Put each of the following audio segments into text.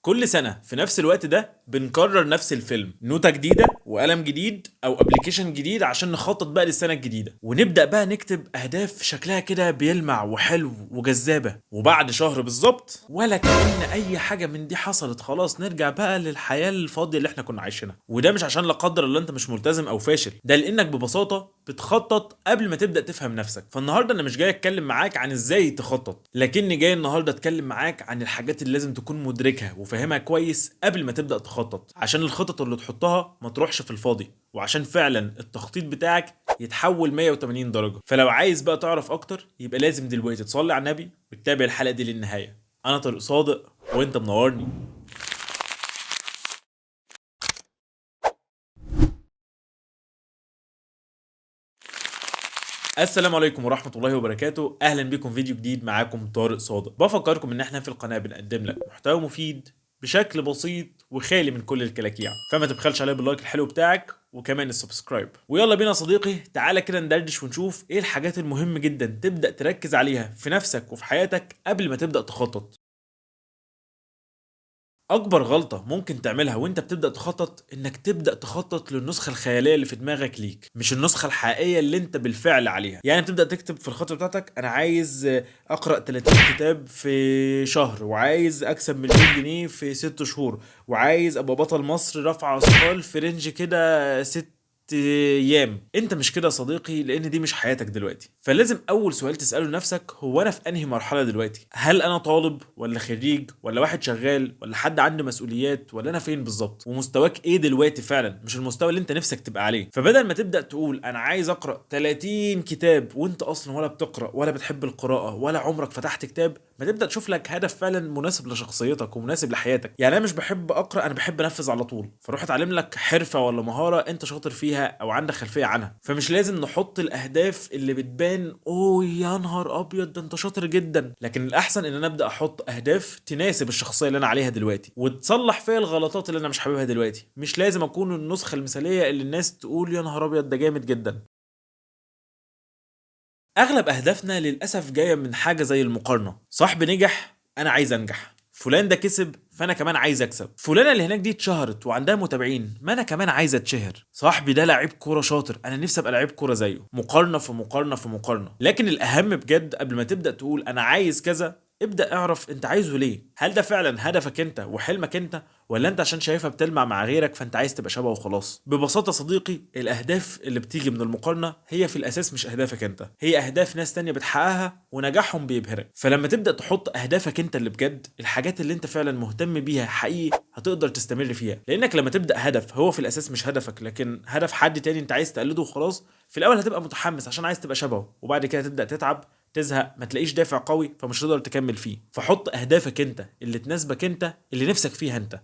كل سنة في نفس الوقت ده بنكرر نفس الفيلم، نوتة جديدة وقلم جديد او ابلكيشن جديد عشان نخطط بقى للسنة الجديدة، ونبدأ بقى نكتب اهداف شكلها كده بيلمع وحلو وجذابة. وبعد شهر بالظبط ولا كأن اي حاجة من دي حصلت، خلاص نرجع بقى للحياة الفاضية اللي احنا كنا عايشينها. وده مش عشان لا قدر الله انت مش ملتزم او فاشل، ده لانك ببساطة بتخطط قبل ما تبدأ تفهم نفسك. فالنهاردة انا مش جاي اتكلم معاك عن ازاي تخطط، لكني جاي النهاردة اتكلم معاك عن الحاجات اللي لازم تكون مدركها وفاهمها كويس قبل ما تبدأ تخطط، عشان الخطط اللي تحطها ما تروحش في الفاضي، وعشان فعلا التخطيط بتاعك يتحول 180 درجة. فلو عايز بقى تعرف اكتر يبقى لازم دلوقتي تصلي على النبي وتتابع الحلقة دي للنهاية. انا طارق صادق وانت منورني. السلام عليكم ورحمة الله وبركاته، أهلا بكم في فيديو جديد. معاكم طارق صادق. بفكركم إن احنا في القناة بنقدم لك محتوى مفيد بشكل بسيط وخالي من كل الكلاكيع، فما تبخلش عليا باللايك الحلو بتاعك وكمان السبسكرايب. ويلا بينا يا صديقي، تعالى كده ندردش ونشوف ايه الحاجات المهمة جدا تبدأ تركز عليها في نفسك وفي حياتك قبل ما تبدأ تخطط. اكبر غلطة ممكن تعملها وانت بتبدأ تخطط انك تبدأ تخطط للنسخة الخيالية اللي في دماغك ليك، مش النسخة الحقيقية اللي انت بالفعل عليها. يعني تبدأ تكتب في الخطة بتاعتك انا عايز اقرأ 30 كتاب في شهر، وعايز اكسب مليون جنيه في 6 شهور، وعايز ابقى بطل مصر رفع اثقال في رينج كده 6 ايام. انت مش كده يا صديقي، لان دي مش حياتك دلوقتي. فلازم اول سؤال تساله لنفسك، هو انا في انهي مرحله دلوقتي؟ هل انا طالب ولا خريج ولا واحد شغال ولا حد عنده مسؤوليات، ولا انا فين بالظبط؟ ومستواك ايه دلوقتي فعلا، مش المستوى اللي انت نفسك تبقى عليه. فبدل ما تبدا تقول انا عايز اقرا 30 كتاب وانت اصلا ولا بتقرا ولا بتحب القراءه ولا عمرك فتحت كتاب، ما تبدا تشوف لك هدف فعلا مناسب لشخصيتك ومناسب لحياتك. يعني انا مش بحب اقرا، انا بحب انفذ على طول، فروح اتعلم لك حرفه ولا مهاره انت شاطر فيها او عندك خلفيه عنها. فمش لازم نحط الاهداف اللي بتبان اوه يا نهار ابيض ده انت شاطر جدا، لكن الاحسن ان انا ابدا احط اهداف تناسب الشخصيه اللي انا عليها دلوقتي وتصلح فيها الغلطات اللي انا مش حاببها دلوقتي. مش لازم اكون النسخه المثاليه اللي الناس تقول يا نهار ابيض ده جامد جدا. اغلب اهدافنا للاسف جايه من حاجه زي المقارنه. صاحبي نجح انا عايز انجح، فلان ده كسب فانا كمان عايز اكسب، فلانه اللي هناك دي اتشهرت وعندها متابعين ما انا كمان عايز اتشهر، صاحبي ده لعيب كوره شاطر انا نفسي ابقى لعيب كوره زيه. مقارنه في مقارنه في مقارنه. لكن الاهم بجد قبل ما تبدا تقول انا عايز كذا، ابدأ اعرف انت عايزه ليه. هل ده فعلا هدفك انت وحلمك انت، ولا انت عشان شايفها بتلمع مع غيرك فانت عايز تبقى شبهه وخلاص؟ ببساطة صديقي، الاهداف اللي بتيجي من المقارنة هي في الاساس مش اهدافك انت، هي اهداف ناس تانية بتحققها ونجاحهم بيبهرك. فلما تبدأ تحط اهدافك انت اللي بجد، الحاجات اللي انت فعلا مهتم بيها حقيقي، هتقدر تستمر فيها. لانك لما تبدأ هدف هو في الاساس مش هدفك لكن هدف حد تاني انت عايز تقلده وخلاص، في الاول هتبقى متحمس عشان عايز تبقى شبهه، وبعد كده تبدأ تتعب، تزهق، ما تلاقيش دافع قوي فمش هتقدر تكمل فيه. فحط اهدافك انت اللي تناسبك انت، اللي نفسك فيها انت.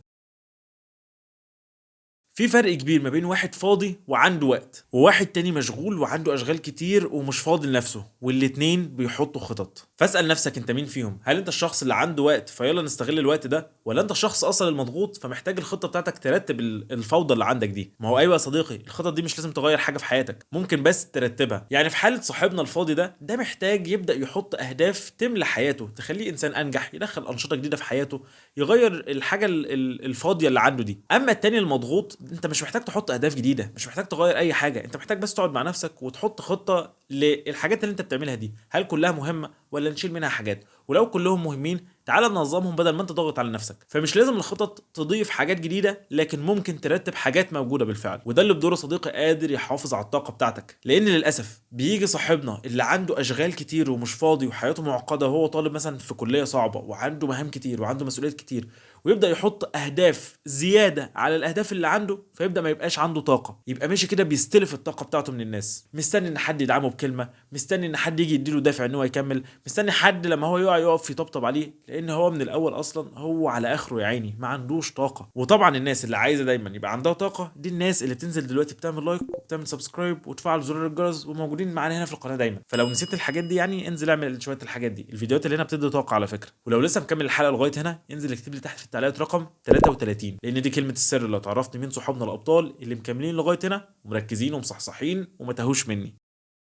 في فرق كبير ما بين واحد فاضي وعنده وقت وواحد تاني مشغول وعنده اشغال كتير ومش فاضي لنفسه، والاتنين بيحطوا خطط. فاسأل نفسك انت مين فيهم؟ هل انت الشخص اللي عنده وقت فيلا نستغل الوقت ده، ولا انت الشخص اصلا المضغوط فمحتاج الخطة بتاعتك ترتب الفوضى اللي عندك دي؟ ما هو ايوه يا صديقي، الخطط دي مش لازم تغير حاجة في حياتك، ممكن بس ترتبها. يعني في حالة صاحبنا الفاضي ده محتاج يبدأ يحط اهداف تملى حياته، تخليه انسان انجح، يدخل انشطة جديدة في حياته، يغير الحاجة الفاضية اللي عنده دي. اما التاني المضغوط، انت مش محتاج تحط اهداف جديده، مش محتاج تغير اي حاجه، انت محتاج بس تقعد مع نفسك وتحط خطه للحاجات اللي انت بتعملها دي، هل كلها مهمه ولا نشيل منها حاجات، ولو كلهم مهمين تعال ننظمهم بدل ما انت ضاغط على نفسك. فمش لازم الخطط تضيف حاجات جديده، لكن ممكن ترتب حاجات موجوده بالفعل، وده اللي بدوره صديقي قادر يحافظ على الطاقه بتاعتك. لان للاسف بيجي صاحبنا اللي عنده اشغال كتير ومش فاضي وحياته معقده، وهو طالب مثلا في كليه صعبه وعنده مهام كتير وعنده مسؤوليات كتير، ويبدا يحط اهداف زياده على الاهداف اللي عنده، فيبدا ما يبقاش عنده طاقه، يبقى ماشي كده بيستلف الطاقه بتاعته من الناس، مستني ان حد يدعمه بكلمه، مستني ان حد يجي يديله دافع ان هو يكمل، مستني حد لما هو يقع يقف يطبطب عليه، لان هو من الاول اصلا هو على اخره يا عيني ما عندوش طاقه. وطبعا الناس اللي عايزه دايما يبقى عندها طاقه دي الناس اللي بتنزل دلوقتي بتعمل لايك وبتعمل سبسكرايب وتفعل زرار الجرس وموجودين معانا هنا في القناه دايما. فلو نسيت الحاجات دي يعني انزل اعمل شويه الحاجات دي، الفيديوهات اللي هنا بتدي طاقه على فكره. ولو لسه مكمل الحلقه لغايه هنا انزل اكتب لي تحت في التعليقات رقم 33، لان دي كلمه السر اللي هتعرفني مين صحابنا الابطال اللي مكملين لغايه هنا ومركزين ومصحصحين وما تاهوش مني.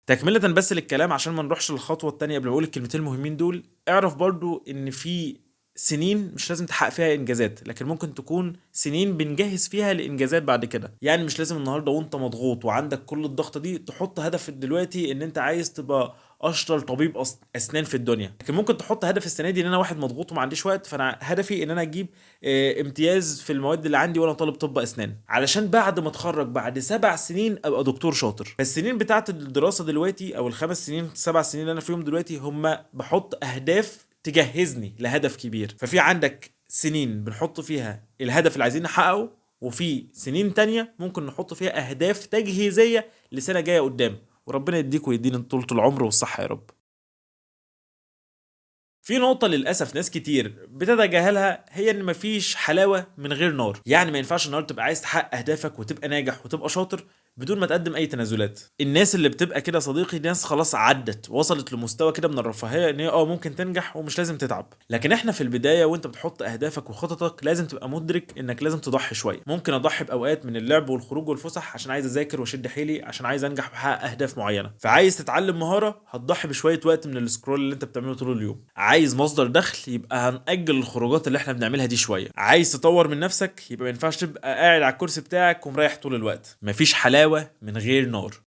تكملة بس للكلام عشان ما نروحش للخطوة التانية قبل ما اقول الكلمتين المهمين دول، اعرف برضو ان في سنين مش لازم تحقق فيها انجازات، لكن ممكن تكون سنين بنجهز فيها لانجازات بعد كده. يعني مش لازم النهارده وانت مضغوط وعندك كل الضغطه دي تحط هدف دلوقتي ان انت عايز تبقى اشطر طبيب اسنان في الدنيا، لكن ممكن تحط هدف السنه دي ان انا واحد مضغوط وما عنديش وقت، فانا هدفي ان انا اجيب امتياز في المواد اللي عندي وانا طالب طب اسنان، علشان بعد ما اتخرج بعد 7 سنين ابقى دكتور شاطر. فالسنين بتاعت الدراسه دلوقتي او ال5 سنين 7 سنين اللي انا فيهم دلوقتي هم بحط اهداف تجهزني لهدف كبير. ففي عندك سنين بنحط فيها الهدف اللي عايزين نحققه، وفي سنين تانية ممكن نحط فيها أهداف تجهيزية لسنة جاية قدام. وربنا يديك ويدينا طولة العمر والصحة يا رب. في نقطة للأسف ناس كتير بتتجاهلها، هي إن مفيش حلاوة من غير نار. يعني ما ينفعش النهارده تبقى عايز تحقق أهدافك وتبقى ناجح وتبقى شاطر بدون ما تقدم أي تنازلات. الناس اللي بتبقى كده صديقي ناس خلاص عدت وصلت لمستوى كده من الرفاهية إن هي ممكن تنجح ومش لازم تتعب. لكن إحنا في البداية وأنت بتحط أهدافك وخططك لازم تبقى مدرك إنك لازم تضحي شوية. ممكن أضحي بأوقات من اللعب والخروج والفسح عشان عايز أذاكر وأشد حيلي، عشان عايز أنجح وأحقق أهداف معينة. فعايز تتعلم مهارة هتضحي بشوية وقت من السكرول اللي أنت بتعمله طول اليوم. عايز مصدر دخل يبقى هنأجل الخروجات اللي احنا بنعملها دي شويه. عايز تطور من نفسك يبقى ما ينفعش تبقى قاعد على الكرسي بتاعك ومريح طول الوقت. مفيش حلاوه من غير نار.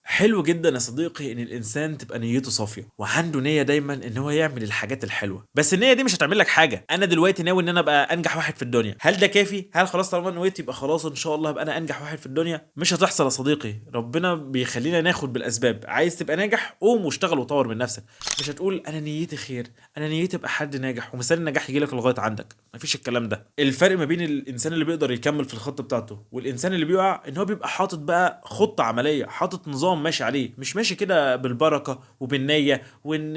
حلو جدا يا صديقي ان الانسان تبقى نيته صافيه وعنده نيه دايما ان هو يعمل الحاجات الحلوه، بس النيه دي مش هتعمل لك حاجه. انا دلوقتي ناوي ان انا ابقى انجح واحد في الدنيا، هل ده كافي؟ هل خلاص طالما نويت يبقى خلاص ان شاء الله ابقى انا انجح واحد في الدنيا؟ مش هتحصل يا صديقي. ربنا بيخلينا ناخد بالاسباب. عايز تبقى ناجح قوم واشتغل وطور من نفسك. مش هتقول انا نيتي خير، انا نيتي ابقى حد ناجح ومثال النجاح يجي لك لغايه عندك. مفيش الكلام ده. الفرق ما بين الانسان اللي بيقدر يكمل في الخطه بتاعته والانسان اللي بيقع ان هو بيبقى حاطط بقى خطه عمليه، حاطط نظام ماشي عليه، مش ماشي كده بالبركه وبالنيه وان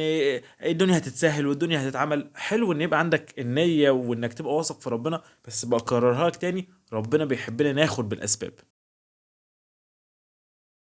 الدنيا هتتسهل والدنيا هتتعمل. حلو ان يبقى عندك النيه وانك تبقى واثق في ربنا، بس بكررها لك تاني، ربنا بيحبنا ناخد بالاسباب.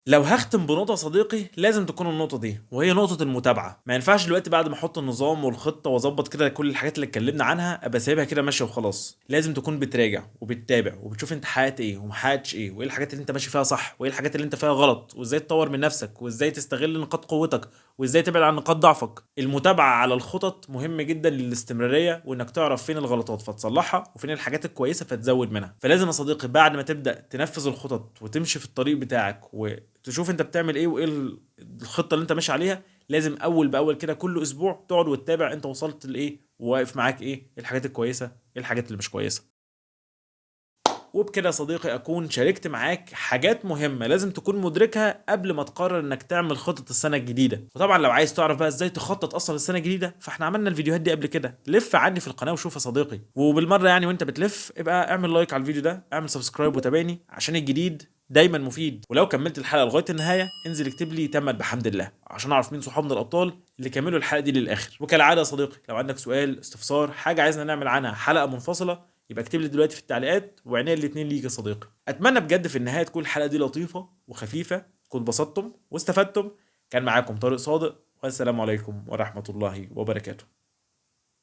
لو هختم بنقطة صديقي لازم تكون النقطة دي، وهي نقطة المتابعة. ما ينفعش دلوقتي بعد ما احط النظام والخطة واظبط كده كل الحاجات اللي اتكلمنا عنها ابقى سايبها كده ماشية وخلاص. لازم تكون بتراجع وبتتابع وبتشوف انت حققت ايه وما حققتش ايه، وايه الحاجات اللي انت ماشي فيها صح وايه الحاجات اللي انت فيها غلط، وازاي تطور من نفسك وازاي تستغل نقاط قوتك وازاي تبعد عن نقاط ضعفك. المتابعة على الخطط مهم جدا للاستمرارية، وانك تعرف فين الغلطات فتصلحها وفين الحاجات الكويسة فتزود منها. فلازم يا صديقي بعد ما تبدأ تنفذ الخطط وتمشي في الطريق بتاعك تشوف انت بتعمل ايه وايه الخطه اللي انت ماشي عليها، لازم اول باول كده كل اسبوع تقعد وتتابع انت وصلت لايه وواقف معاك ايه الحاجات الكويسه ايه الحاجات اللي مش كويسه. وبكده يا صديقي اكون شاركت معاك حاجات مهمه لازم تكون مدركها قبل ما تقرر انك تعمل خطه السنه الجديده. وطبعا لو عايز تعرف بقى ازاي تخطط اصلا السنه الجديده فاحنا عملنا الفيديوهات دي قبل كده، لف عندي في القناه وشوف يا صديقي. وبالمره يعني وانت بتلف ابقى اعمل لايك على الفيديو ده، اعمل سبسكرايب وتابعني عشان الجديد دايما مفيد. ولو كملت الحلقه لغايه النهايه انزل اكتب لي تمت بحمد الله عشان اعرف مين صحابنا الابطال اللي كملوا الحلقه دي للاخر. وكالعاده يا صديقي لو عندك سؤال استفسار حاجه عايزنا نعمل عنها حلقه منفصله يبقى اكتب لي دلوقتي في التعليقات وعينيا الاتنين ليك يا صديقي. اتمنى بجد في النهايه تكون الحلقه دي لطيفه وخفيفه، تكونوا اتبسطتم واستفدتم. كان معاكم طارق صادق، والسلام عليكم ورحمه الله وبركاته.